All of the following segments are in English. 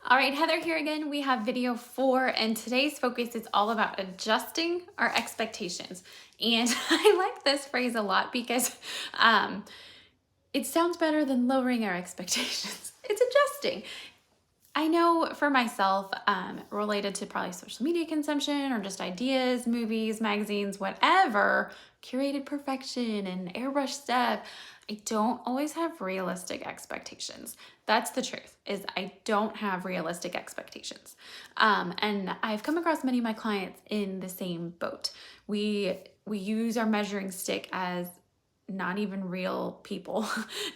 All right, Heather here again. We have video 4, and today's focus is all about adjusting our expectations. And I like this phrase a lot because it sounds better than lowering our expectations. It's adjusting. I know for myself, related to probably social media consumption or just ideas, movies, magazines, whatever, curated perfection and airbrush stuff, I don't always have realistic expectations. That's the truth, is I don't have realistic expectations. And I've come across many of my clients in the same boat. We use our measuring stick as not even real people,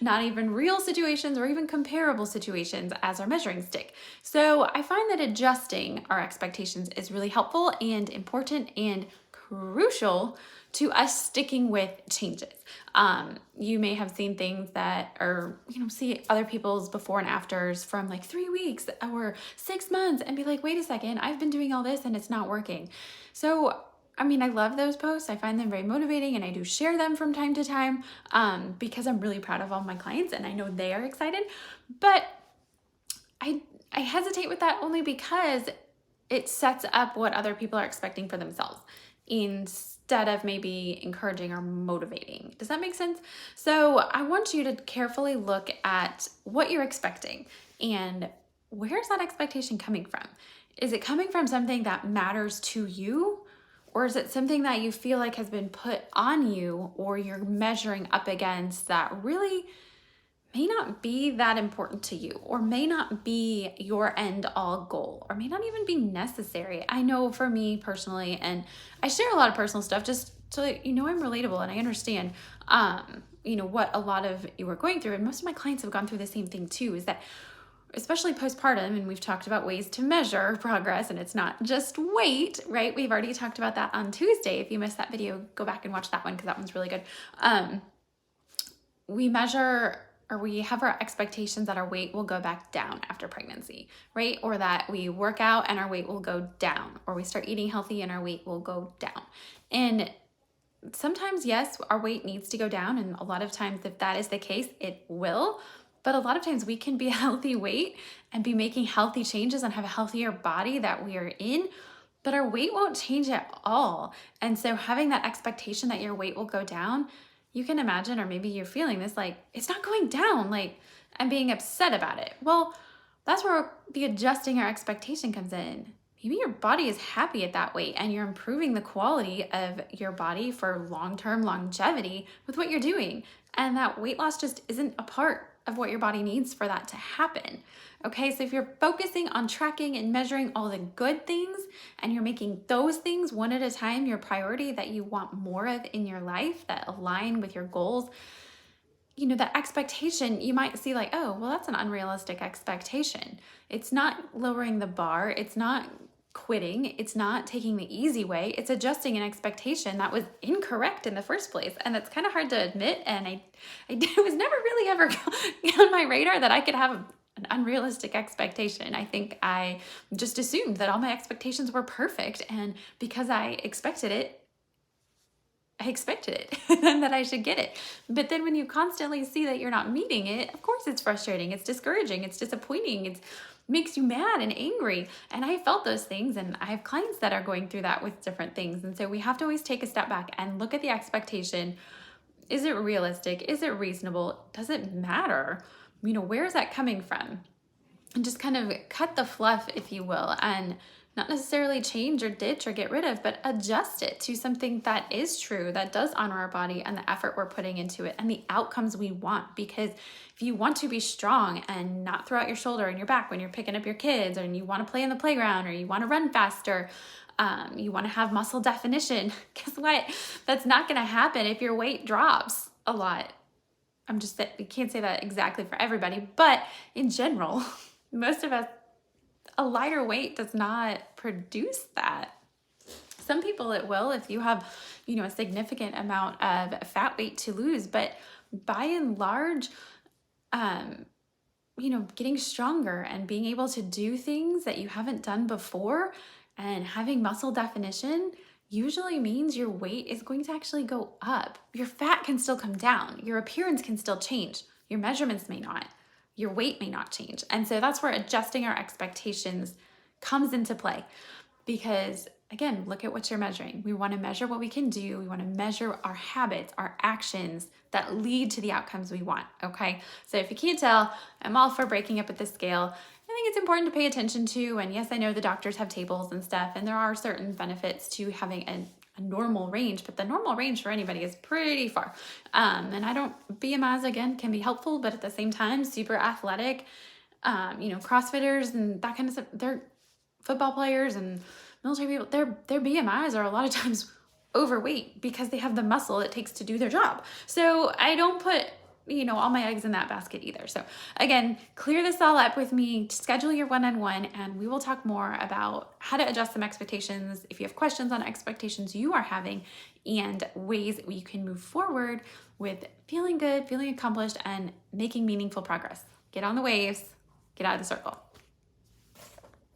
not even real situations or even comparable situations as our measuring stick. So I find that adjusting our expectations is really helpful and important and crucial to us sticking with changes. You may have seen things that are, see other people's before and afters from like 3 weeks or 6 months and be like, wait a second, I've been doing all this and it's not working. So I love those posts. I find them very motivating and I do share them from time to time because I'm really proud of all my clients and I know they are excited. But I hesitate with that only because it sets up what other people are expecting for themselves instead of maybe encouraging or motivating. Does that make sense? So I want you to carefully look at what you're expecting and where's that expectation coming from? Is it coming from something that matters to you? Or is it something that you feel like has been put on you or you're measuring up against that really may not be that important to you or may not be your end all goal or may not even be necessary? I know for me personally, and I share a lot of personal stuff just so that I'm relatable and I understand what a lot of you are going through. And most of my clients have gone through the same thing too, is that especially postpartum, and we've talked about ways to measure progress, and it's not just weight, right? We've already talked about that on Tuesday. If you missed that video, go back and watch that one because that one's really good. We measure, or we have our expectations that our weight will go back down after pregnancy, right? Or that we work out and our weight will go down, or we start eating healthy and our weight will go down. And sometimes, yes, our weight needs to go down, and a lot of times if that is the case, it will. But a lot of times we can be a healthy weight and be making healthy changes and have a healthier body that we are in, but our weight won't change at all. And so having that expectation that your weight will go down, you can imagine, or maybe you're feeling this, like, it's not going down, like I'm being upset about it. Well, that's where the adjusting our expectation comes in. Maybe your body is happy at that weight and you're improving the quality of your body for long-term longevity with what you're doing. And that weight loss just isn't a part of what your body needs for that to happen. Okay, so if you're focusing on tracking and measuring all the good things and you're making those things one at a time your priority that you want more of in your life that align with your goals, that expectation, you might see like, oh, well, that's an unrealistic expectation. It's not lowering the bar. It's not quitting. It's not taking the easy way. It's adjusting an expectation that was incorrect in the first place. And it's kind of hard to admit. And I was never really ever on my radar that I could have an unrealistic expectation. I think I just assumed that all my expectations were perfect. And because I expected it and that I should get it. But then when you constantly see that you're not meeting it, of course it's frustrating, it's discouraging, it's disappointing, it makes you mad and angry. And I felt those things, and I have clients that are going through that with different things. And so we have to always take a step back and look at the expectation. Is it realistic? Is it reasonable? Does it matter? Where is that coming from? And just kind of cut the fluff, if you will, and not necessarily change or ditch or get rid of, but adjust it to something that is true, that does honor our body and the effort we're putting into it and the outcomes we want. Because if you want to be strong and not throw out your shoulder and your back when you're picking up your kids, or you want to play in the playground, or you want to run faster, you want to have muscle definition, guess what? That's not going to happen if your weight drops a lot. You can't say that exactly for everybody, but in general, most of us, a lighter weight does not produce that. Some people it will if you have, a significant amount of fat weight to lose, but by and large, getting stronger and being able to do things that you haven't done before and having muscle definition usually means your weight is going to actually go up. Your fat can still come down. Your appearance can still change. Your measurements may not. your weight may not change. And so that's where adjusting our expectations comes into play. Because again, look at what you're measuring. We want to measure what we can do. We want to measure our habits, our actions that lead to the outcomes we want. Okay. So if you can't tell, I'm all for breaking up at the scale. I think it's important to pay attention to. And yes, I know the doctors have tables and stuff, and there are certain benefits to having a normal range, but the normal range for anybody is pretty far. And BMIs again can be helpful, but at the same time, super athletic, CrossFitters and that kind of stuff, they're football players and military people, their BMIs are a lot of times overweight because they have the muscle it takes to do their job. So I don't put, all my eggs in that basket either. So again, clear this all up with me, schedule your one-on-one, and we will talk more about how to adjust some expectations. If you have questions on expectations you are having and ways you can move forward with feeling good, feeling accomplished, and making meaningful progress. Get on the waves, get out of the circle.